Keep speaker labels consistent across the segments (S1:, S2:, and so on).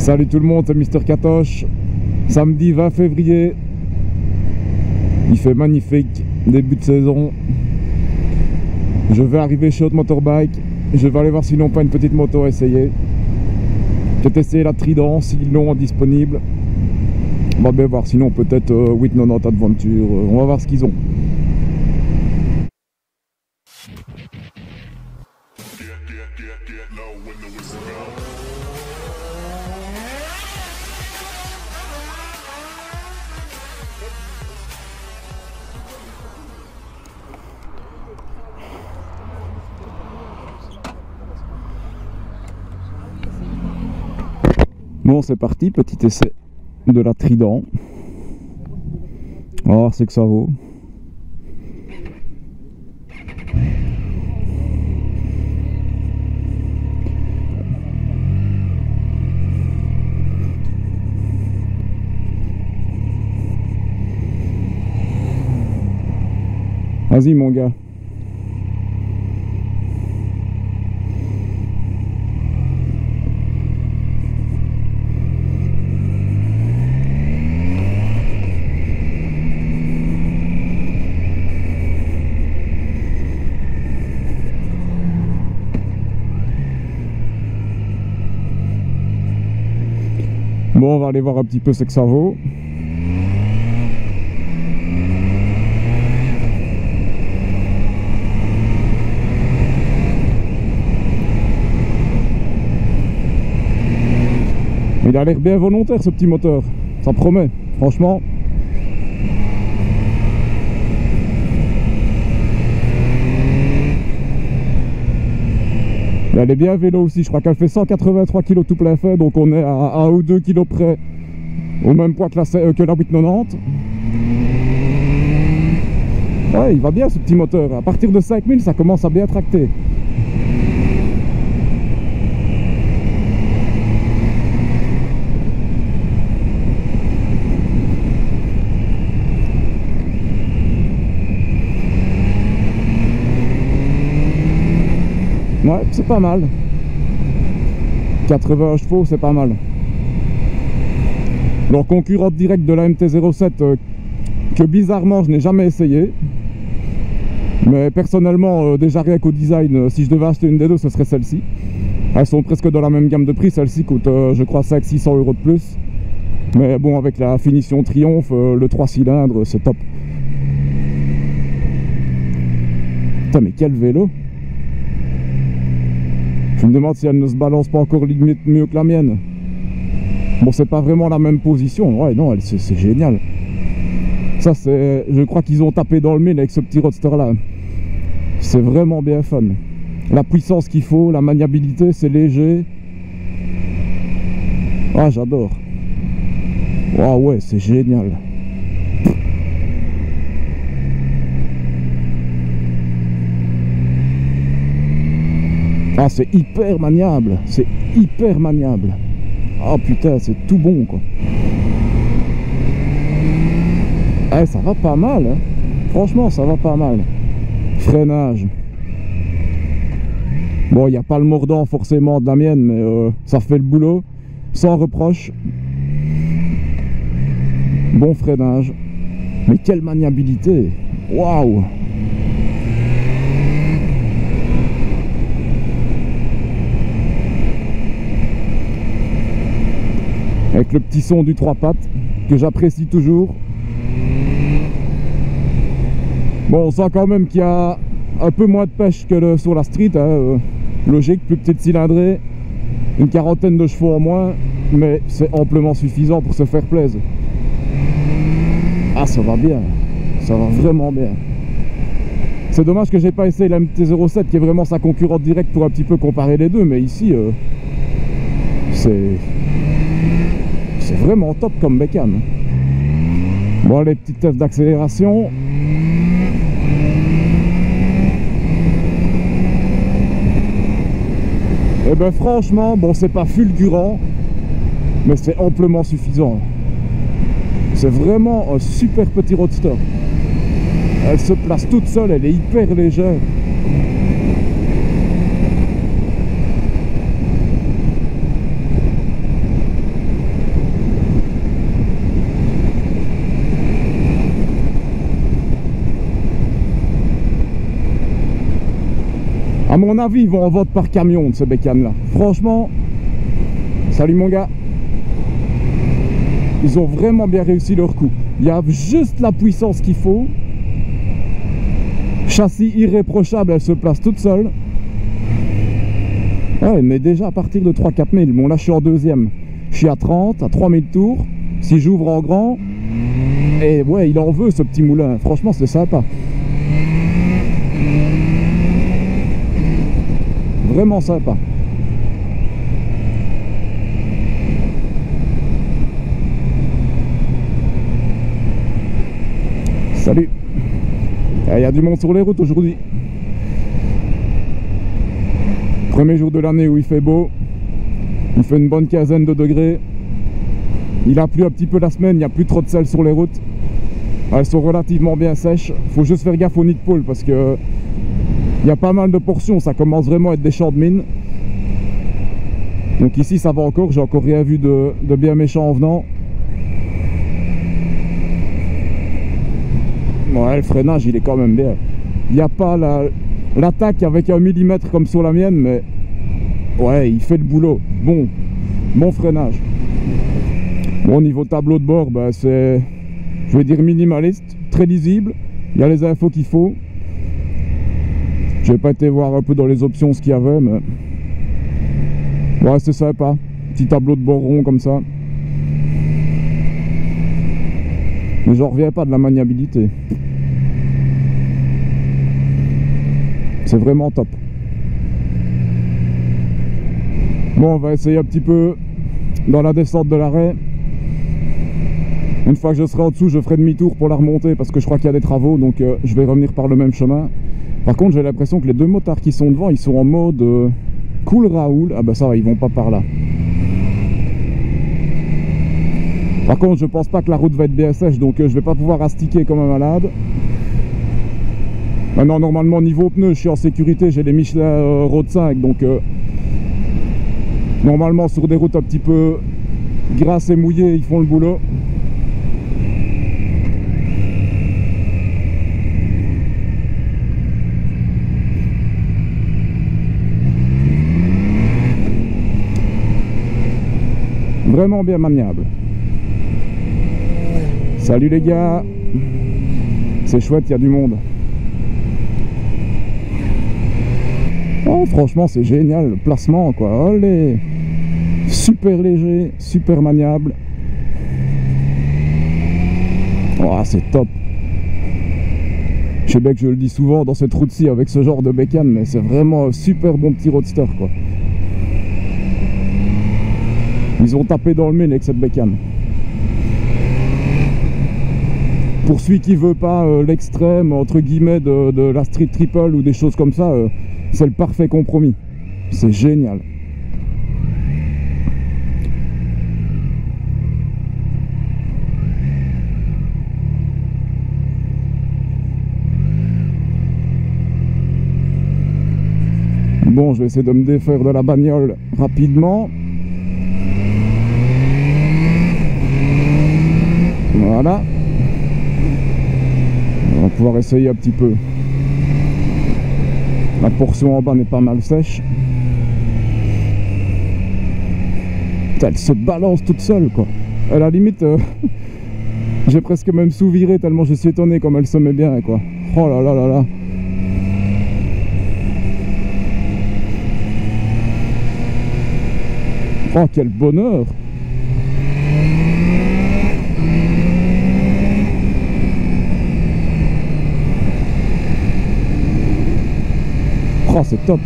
S1: Salut tout le monde, c'est Mister Katoche. Samedi 20 février. Il fait magnifique, début de saison. Je vais arriver chez Hot Motorbike. Je vais aller voir s'ils n'ont pas une petite moto à essayer. Je vais essayer la Trident, s'ils l'ont disponible. On va bien voir, sinon peut-être 890 Adventure. On va voir ce qu'ils ont. Bon, c'est parti, petit essai de la Trident. On va voir ce que ça vaut. Vas-y mon gars. Bon, on va aller voir un petit peu ce que ça vaut. Il a l'air bien volontaire ce petit moteur, ça promet, franchement. Elle est bien vélo aussi, je crois qu'elle fait 183 kg tout plein fait, donc on est à 1 ou 2 kg près, au même poids que la 890. Ouais, il va bien ce petit moteur, à partir de 5000 ça commence à bien tracter. Ouais, c'est pas mal. 80 chevaux, c'est pas mal. Leur concurrente directe de la MT-07, que bizarrement je n'ai jamais essayé. Mais personnellement, déjà rien qu'au design, si je devais acheter une des deux, ce serait celle-ci. Elles sont presque dans la même gamme de prix. Celle-ci coûte, je crois, 500-600 € de plus. Mais bon, avec la finition Triumph, le 3 cylindres, c'est top. Putain, mais quel vélo! Je me demande si elle ne se balance pas encore limite mieux que la mienne. Bon, c'est pas vraiment la même position. Ouais, non, c'est génial. Ça, c'est... Je crois qu'ils ont tapé dans le mille avec ce petit roadster-là. C'est vraiment bien fun. La puissance qu'il faut, la maniabilité, c'est léger. Ah, j'adore. Ah ouais, c'est génial. Ah, c'est hyper maniable, c'est hyper maniable. Oh putain, c'est tout bon quoi. Eh, ça va pas mal, hein. Franchement, ça va pas mal. Freinage. Bon, il n'y a pas le mordant forcément de la mienne, mais ça fait le boulot, sans reproche. Bon freinage. Mais quelle maniabilité. Waouh. Avec le petit son du 3 pattes que j'apprécie toujours. Bon, on sent quand même qu'il y a un peu moins de pêche que sur la street, hein. Logique, plus petite cylindrée, une quarantaine de chevaux en moins, mais c'est amplement suffisant pour se faire plaisir. Ah, ça va bien, ça va vraiment bien. C'est dommage que j'ai pas essayé la MT-07 qui est vraiment sa concurrente directe pour un petit peu comparer les deux, mais ici c'est vraiment top comme bécane. Bon, les petites tests d'accélération. Et ben franchement, bon, c'est pas fulgurant, mais c'est amplement suffisant. C'est vraiment un super petit roadster. Elle se place toute seule, elle est hyper légère. À mon avis, ils vont en vente par camion de ces bécanes là. Franchement, salut mon gars. Ils ont vraiment bien réussi leur coup. Il y a juste la puissance qu'il faut. Châssis irréprochable, elle se place toute seule. Ouais, mais déjà à partir de 3-4 000. Bon, là je suis en deuxième. Je suis à 30, à 3000 tours. Si j'ouvre en grand. Et ouais, il en veut ce petit moulin. Franchement, c'est sympa. Vraiment sympa. Salut. Il y a du monde sur les routes aujourd'hui. Premier jour de l'année où il fait beau. Il fait une bonne quinzaine de degrés. Il a plu un petit peu la semaine, il n'y a plus trop de sel sur les routes. Elles sont relativement bien sèches. Il faut juste faire gaffe au nid de pôle parce que il y a pas mal de portions, ça commence vraiment à être des champs de mine. Donc ici ça va encore, j'ai encore rien vu de bien méchant en venant. Ouais, le freinage il est quand même bien. Il n'y a pas l'attaque avec 1 millimètre comme sur la mienne, mais ouais, il fait le boulot. Bon freinage. Bon, niveau tableau de bord, bah, c'est, je vais dire, minimaliste, très lisible. Il y a les infos qu'il faut. Je n'ai pas été voir un peu dans les options ce qu'il y avait, mais ouais, c'est sympa. Petit tableau de bord rond comme ça. Mais j'en reviens pas de la maniabilité. C'est vraiment top. Bon, on va essayer un petit peu dans la descente de l'arrêt. Une fois que je serai en dessous, je ferai demi-tour pour la remonter parce que je crois qu'il y a des travaux, donc je vais revenir par le même chemin. Par contre, j'ai l'impression que les deux motards qui sont devant, ils sont en mode cool Raoul. Ah bah ça va, ils vont pas par là. Par contre, je pense pas que la route va être bien sèche, donc je vais pas pouvoir astiquer comme un malade. Maintenant, normalement, niveau pneus, je suis en sécurité, j'ai les Michelin Road 5, donc normalement, sur des routes un petit peu grasses et mouillées, ils font le boulot. Vraiment bien maniable. Salut les gars. C'est chouette, il y a du monde. Oh, franchement, c'est génial le placement, quoi. Allez. Super léger, super maniable. Oh, c'est top. Je sais bien que je le dis souvent dans cette route-ci avec ce genre de bécane, mais c'est vraiment un super bon petit roadster, quoi. Ils ont tapé dans le mille avec cette bécane. Pour celui qui veut pas l'extrême entre guillemets de la Street Triple ou des choses comme ça, c'est le parfait compromis. C'est génial. Bon, je vais essayer de me défaire de la bagnole rapidement. Voilà. On va pouvoir essayer un petit peu. La portion en bas n'est pas mal sèche. Putain, elle se balance toute seule, quoi. À la limite, j'ai presque même sous-viré tellement je suis étonné comme elle se met bien, quoi. Oh là là là là. Oh, quel bonheur! Oh, c'est top.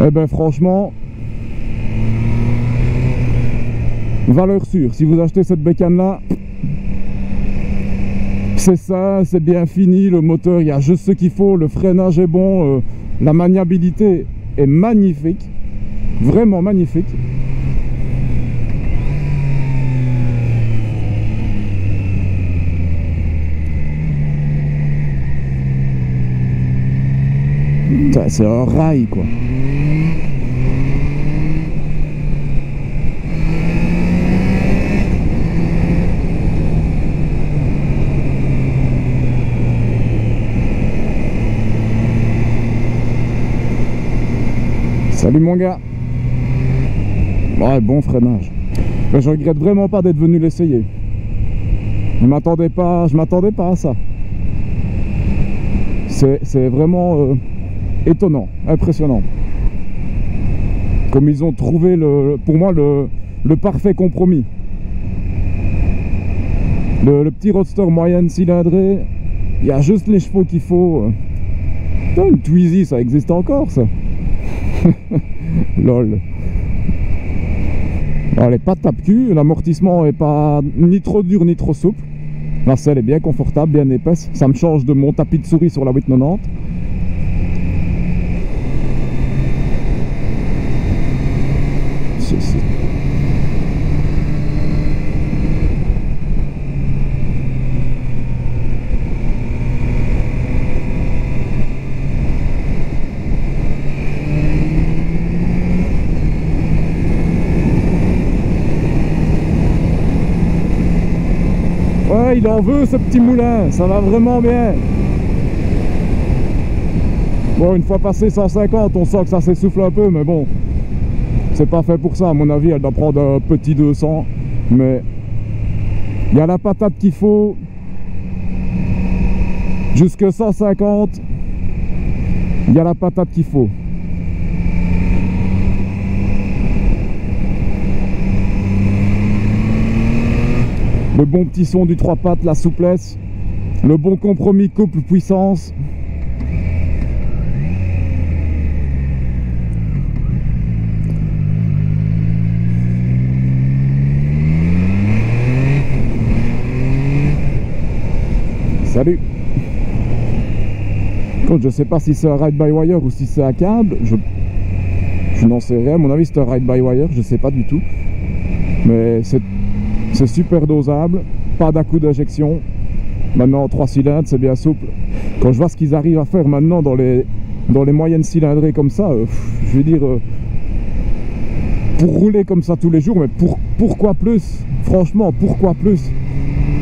S1: Eh ben franchement, valeur sûre. Si vous achetez cette bécane là, c'est ça, c'est bien fini, le moteur il y a juste ce qu'il faut, le freinage est bon, la maniabilité est magnifique, vraiment magnifique. C'est un rail quoi. Salut mon gars. Ouais, bon freinage. Mais je regrette vraiment pas d'être venu l'essayer. Je m'attendais pas à ça. C'est vraiment étonnant, impressionnant. Comme ils ont trouvé pour moi le parfait compromis. Le petit roadster moyenne cylindrée, il y a juste les chevaux qu'il faut. Putain, une Twizy, ça existe encore ça. Lol. Alors, elle est pas tape-cul, l'amortissement est pas ni trop dur ni trop souple. La selle est bien confortable, bien épaisse. Ça me change de mon tapis de souris sur la 890. Ouais, il en veut ce petit moulin, ça va vraiment bien. Bon, une fois passé 150, on sent que ça s'essouffle un peu, mais bon, c'est pas fait pour ça. À mon avis, elle doit prendre un petit 200, mais il y a la patate qu'il faut. Jusque 150, il y a la patate qu'il faut. Le bon petit son du 3 pattes, la souplesse, le bon compromis couple-puissance. Salut. Quand je sais pas si c'est un ride-by-wire ou si c'est un câble, je n'en sais rien. À mon avis c'est un ride-by-wire, je sais pas du tout. Mais c'est super dosable, pas d'à-coup d'injection. Maintenant 3 cylindres, c'est bien souple. Quand je vois ce qu'ils arrivent à faire maintenant dans les moyennes cylindrées comme ça, je veux dire, pour rouler comme ça tous les jours, mais pourquoi plus? Franchement, pourquoi plus?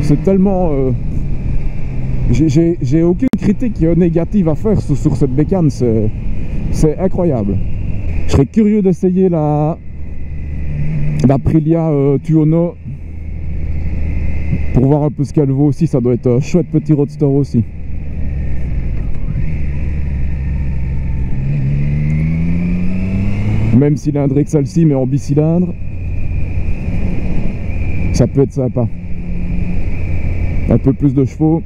S1: C'est tellement... j'ai aucune critique négative à faire sur cette bécane, c'est incroyable. Je serais curieux d'essayer la Aprilia Tuono pour voir un peu ce qu'elle vaut aussi. Ça doit être un chouette petit roadster aussi. Même cylindrée que celle-ci, mais en bicylindre, ça peut être sympa. Un peu plus de chevaux.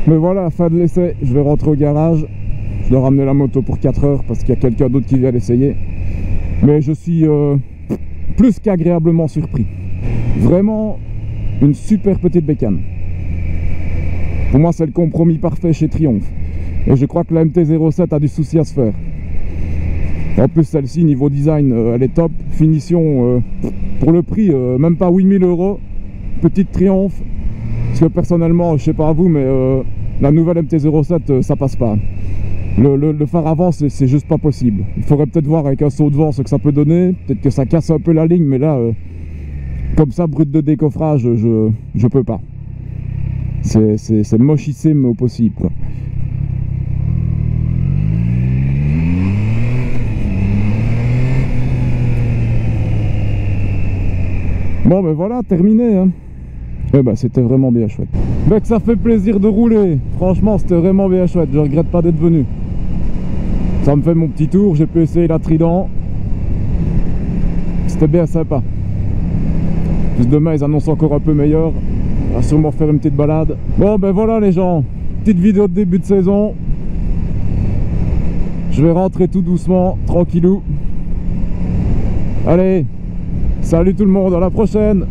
S1: Mais voilà, fin de l'essai, je vais rentrer au garage. Je dois ramener la moto pour 4 heures parce qu'il y a quelqu'un d'autre qui vient l'essayer. Mais je suis plus qu'agréablement surpris. Vraiment une super petite bécane. Pour moi, c'est le compromis parfait chez Triumph. Et je crois que la MT-07 a du souci à se faire. En plus, celle-ci, niveau design, elle est top. Finition, pour le prix, même pas 8000 €. Petite Triumph. Parce que personnellement, je sais pas à vous, mais la nouvelle MT-07, ça passe pas. Le phare avant, c'est juste pas possible. Il faudrait peut-être voir avec un saut de vent ce que ça peut donner. Peut-être que ça casse un peu la ligne, mais là, comme ça, brut de décoffrage, je peux pas. C'est mochissime au possible, quoi. Bon, ben voilà, terminé, hein. Eh ben, c'était vraiment bien chouette. Mec, ça fait plaisir de rouler. Franchement, c'était vraiment bien chouette. Je regrette pas d'être venu. Ça me fait mon petit tour. J'ai pu essayer la Trident. C'était bien sympa. Plus demain, ils annoncent encore un peu meilleur. On va sûrement faire une petite balade. Bon, ben voilà les gens. Petite vidéo de début de saison. Je vais rentrer tout doucement, tranquillou. Allez, salut tout le monde, à la prochaine.